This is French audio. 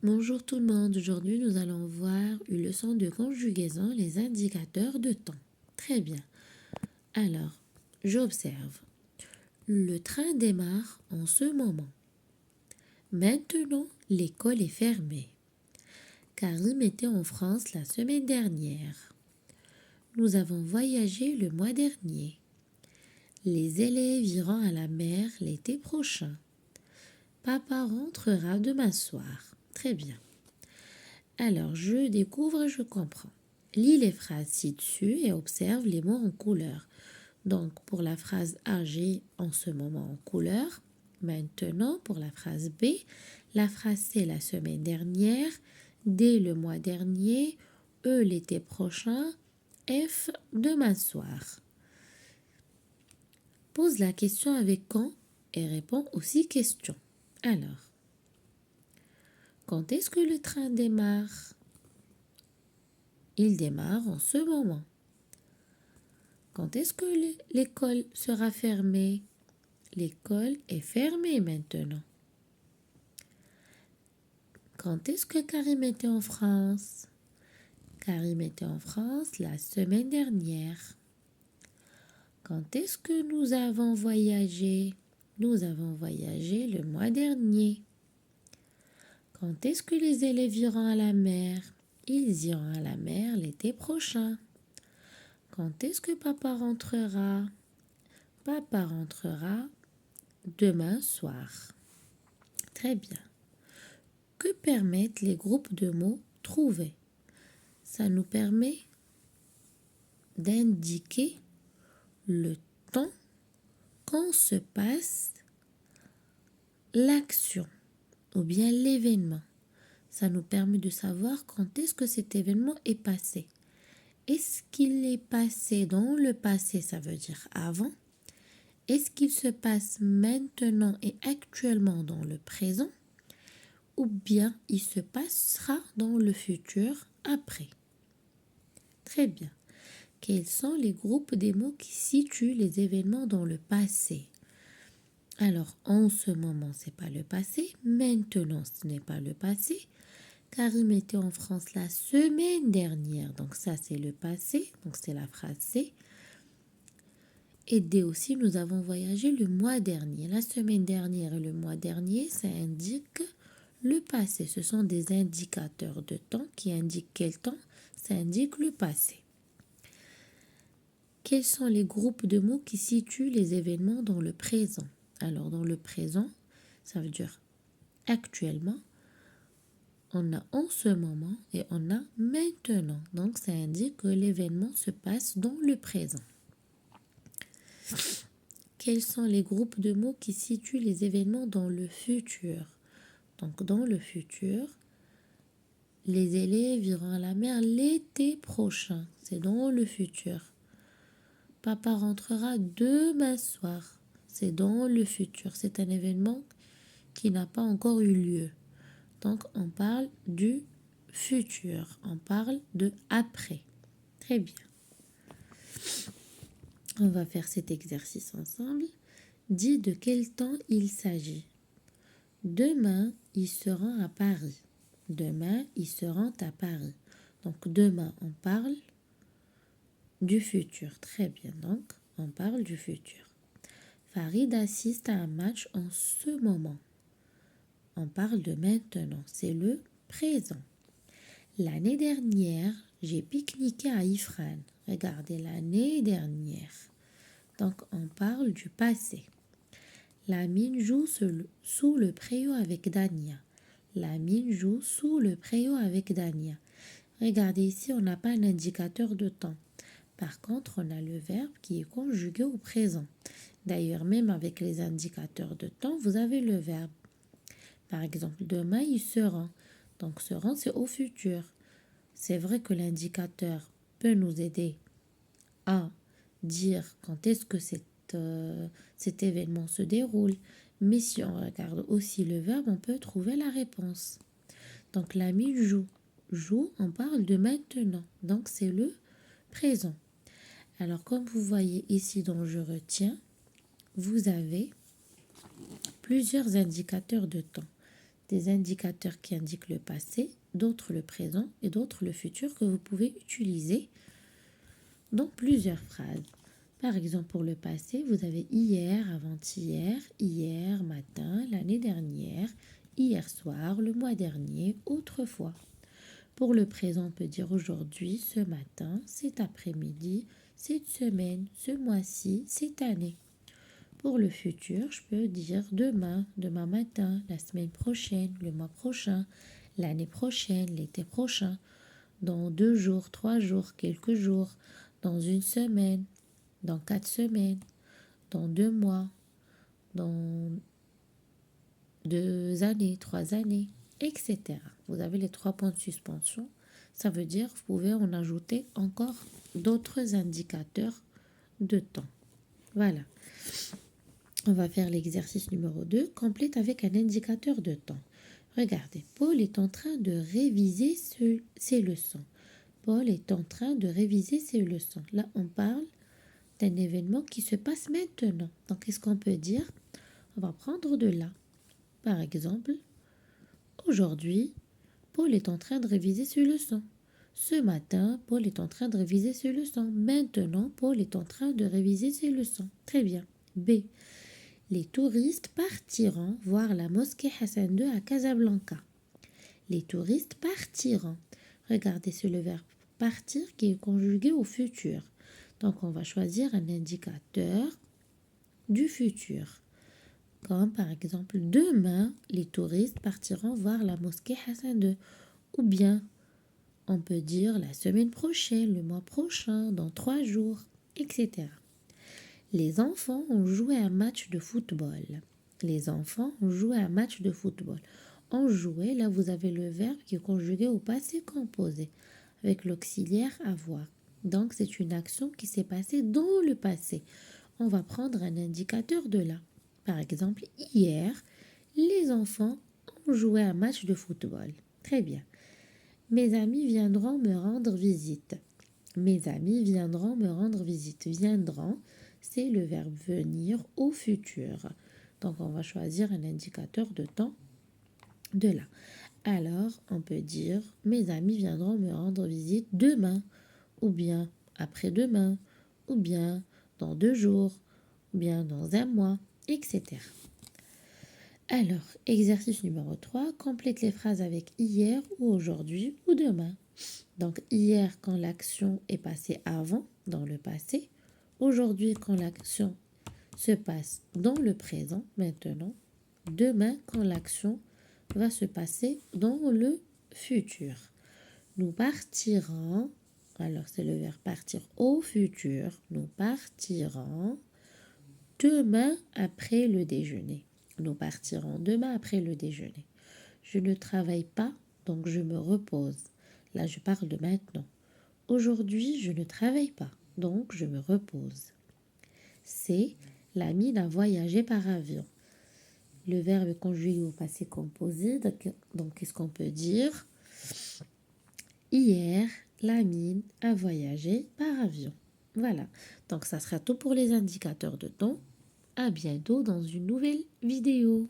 Bonjour tout le monde, aujourd'hui nous allons voir une leçon de conjugaison, les indicateurs de temps. Très bien. Alors, j'observe. Le train démarre en ce moment. Maintenant, l'école est fermée. Karim était en France la semaine dernière. Nous avons voyagé le mois dernier. Les élèves iront à la mer l'été prochain. Papa rentrera demain soir. Très bien. Alors, je découvre, je comprends. Lis les phrases ci-dessus et observe les mots en couleur. Donc, pour la phrase A, j'ai en ce moment en couleur. Maintenant, pour la phrase B, la phrase C, la semaine dernière. D, le mois dernier. E, l'été prochain. F, demain soir. Pose la question avec quand et réponds aussi question. Alors, quand est-ce que le train démarre? Il démarre en ce moment. Quand est-ce que l'école sera fermée? L'école est fermée maintenant. Quand est-ce que Karim était en France? Karim était en France la semaine dernière. Quand est-ce que nous avons voyagé? Nous avons voyagé le mois dernier. Quand est-ce que les élèves iront à la mer? Ils iront à la mer l'été prochain. Quand est-ce que papa rentrera? Papa rentrera demain soir. Très bien. Que permettent les groupes de mots trouvés? Ça nous permet d'indiquer le temps quand se passe l'action ou bien l'événement. Ça nous permet de savoir quand est-ce que cet événement est passé. Est-ce qu'il est passé dans le passé, ça veut dire avant? Est-ce qu'il se passe maintenant et actuellement dans le présent? Ou bien il se passera dans le futur après? Très bien. Quels sont les groupes des mots qui situent les événements dans le passé? Alors, en ce moment, c'est pas le passé. Maintenant, ce n'est pas le passé. Karim était en France la semaine dernière. Donc ça, c'est le passé. Donc c'est la phrase C. Et D aussi, nous avons voyagé le mois dernier. La semaine dernière et le mois dernier, ça indique le passé. Ce sont des indicateurs de temps qui indiquent quel temps. Ça indique le passé. Quels sont les groupes de mots qui situent les événements dans le présent? Alors, dans le présent, ça veut dire actuellement, on a en ce moment et on a maintenant. Donc, ça indique que l'événement se passe dans le présent. Quels sont les groupes de mots qui situent les événements dans le futur? Donc, dans le futur, les élèves iront à la mer l'été prochain. C'est dans le futur. Papa rentrera demain soir. C'est dans le futur. C'est un événement qui n'a pas encore eu lieu. Donc, on parle du futur. On parle de après. Très bien. On va faire cet exercice ensemble. Dis de quel temps il s'agit. Demain, ils seront à Paris. Demain, ils seront à Paris. Donc, demain, on parle du futur. Très bien. Donc, on parle du futur. Farid assiste à un match en ce moment. On parle de maintenant. C'est le présent. L'année dernière, j'ai pique-niqué à Ifrane. Regardez, l'année dernière. Donc, on parle du passé. Lamine joue sous le préau avec Dania. Lamine joue sous le préau avec Dania. Regardez ici, on n'a pas un indicateur de temps. Par contre, on a le verbe qui est conjugué au présent. D'ailleurs, même avec les indicateurs de temps, vous avez le verbe. Par exemple, demain, ils seront. Donc, seront, c'est au futur. C'est vrai que l'indicateur peut nous aider à dire quand est-ce que cet événement se déroule. Mais si on regarde aussi le verbe, on peut trouver la réponse. Donc, l'ami joue. Joue, on parle de maintenant. Donc, c'est le présent. Alors, comme vous voyez ici dont je retiens, vous avez plusieurs indicateurs de temps. des indicateurs qui indiquent le passé, d'autres le présent et d'autres le futur que vous pouvez utiliser dans plusieurs phrases. Par exemple, pour le passé, vous avez hier, avant-hier, hier matin, l'année dernière, hier soir, le mois dernier, autrefois. Pour le présent, on peut dire aujourd'hui, ce matin, cet après-midi, cette semaine, ce mois-ci, cette année. Pour le futur, je peux dire demain, demain matin, la semaine prochaine, le mois prochain, l'année prochaine, l'été prochain, dans 2 jours, 3 jours, quelques jours, dans une semaine, dans 4 semaines, dans 2 mois, dans 2 années, 3 années, etc. Vous avez les 3 points de suspension. Ça veut dire que vous pouvez en ajouter encore d'autres indicateurs de temps. Voilà. On va faire l'exercice numéro 2, complète avec un indicateur de temps. Regardez, Paul est en train de réviser ses leçons. Paul est en train de réviser ses leçons. Là, on parle d'un événement qui se passe maintenant. Donc, qu'est-ce qu'on peut dire? On va prendre de là. Par exemple, aujourd'hui, Paul est en train de réviser ses leçons. Ce matin, Paul est en train de réviser ses leçons. Maintenant, Paul est en train de réviser ses leçons. Très bien. B. Les touristes partiront voir la mosquée Hassan II à Casablanca. Les touristes partiront. Regardez, c'est le verbe partir qui est conjugué au futur. Donc, on va choisir un indicateur du futur. Comme par exemple, demain, les touristes partiront voir la mosquée Hassan II. Ou bien, on peut dire la semaine prochaine, le mois prochain, dans 3 jours, etc. Les enfants ont joué un match de football. Les enfants ont joué un match de football. En jouer, là, vous avez le verbe qui est conjugué au passé composé avec l'auxiliaire avoir. Donc, c'est une action qui s'est passée dans le passé. On va prendre un indicateur de là. Par exemple, hier, les enfants ont joué un match de football. Très bien. Mes amis viendront me rendre visite. Mes amis viendront me rendre visite. Viendront, c'est le verbe venir au futur. Donc, on va choisir un indicateur de temps de là. Alors, on peut dire mes amis viendront me rendre visite demain, ou bien après-demain, ou bien dans 2 jours, ou bien dans 1 mois, etc. Alors, exercice numéro 3, complète les phrases avec hier ou aujourd'hui ou demain. Donc, hier quand l'action est passée avant, dans le passé. Aujourd'hui quand l'action se passe dans le présent, maintenant. Demain quand l'action va se passer dans le futur. Nous partirons, alors c'est le verbe partir au futur, nous partirons demain après le déjeuner. Nous partirons demain après le déjeuner. Je ne travaille pas, donc je me repose. Là, je parle de maintenant. Aujourd'hui, je ne travaille pas, donc je me repose. C'est Lamine a voyagé par avion. Le verbe est conjugué au passé composé. Donc, qu'est-ce qu'on peut dire? Hier, Lamine a voyagé par avion. Voilà. Donc, ça sera tout pour les indicateurs de temps. À bientôt dans une nouvelle vidéo.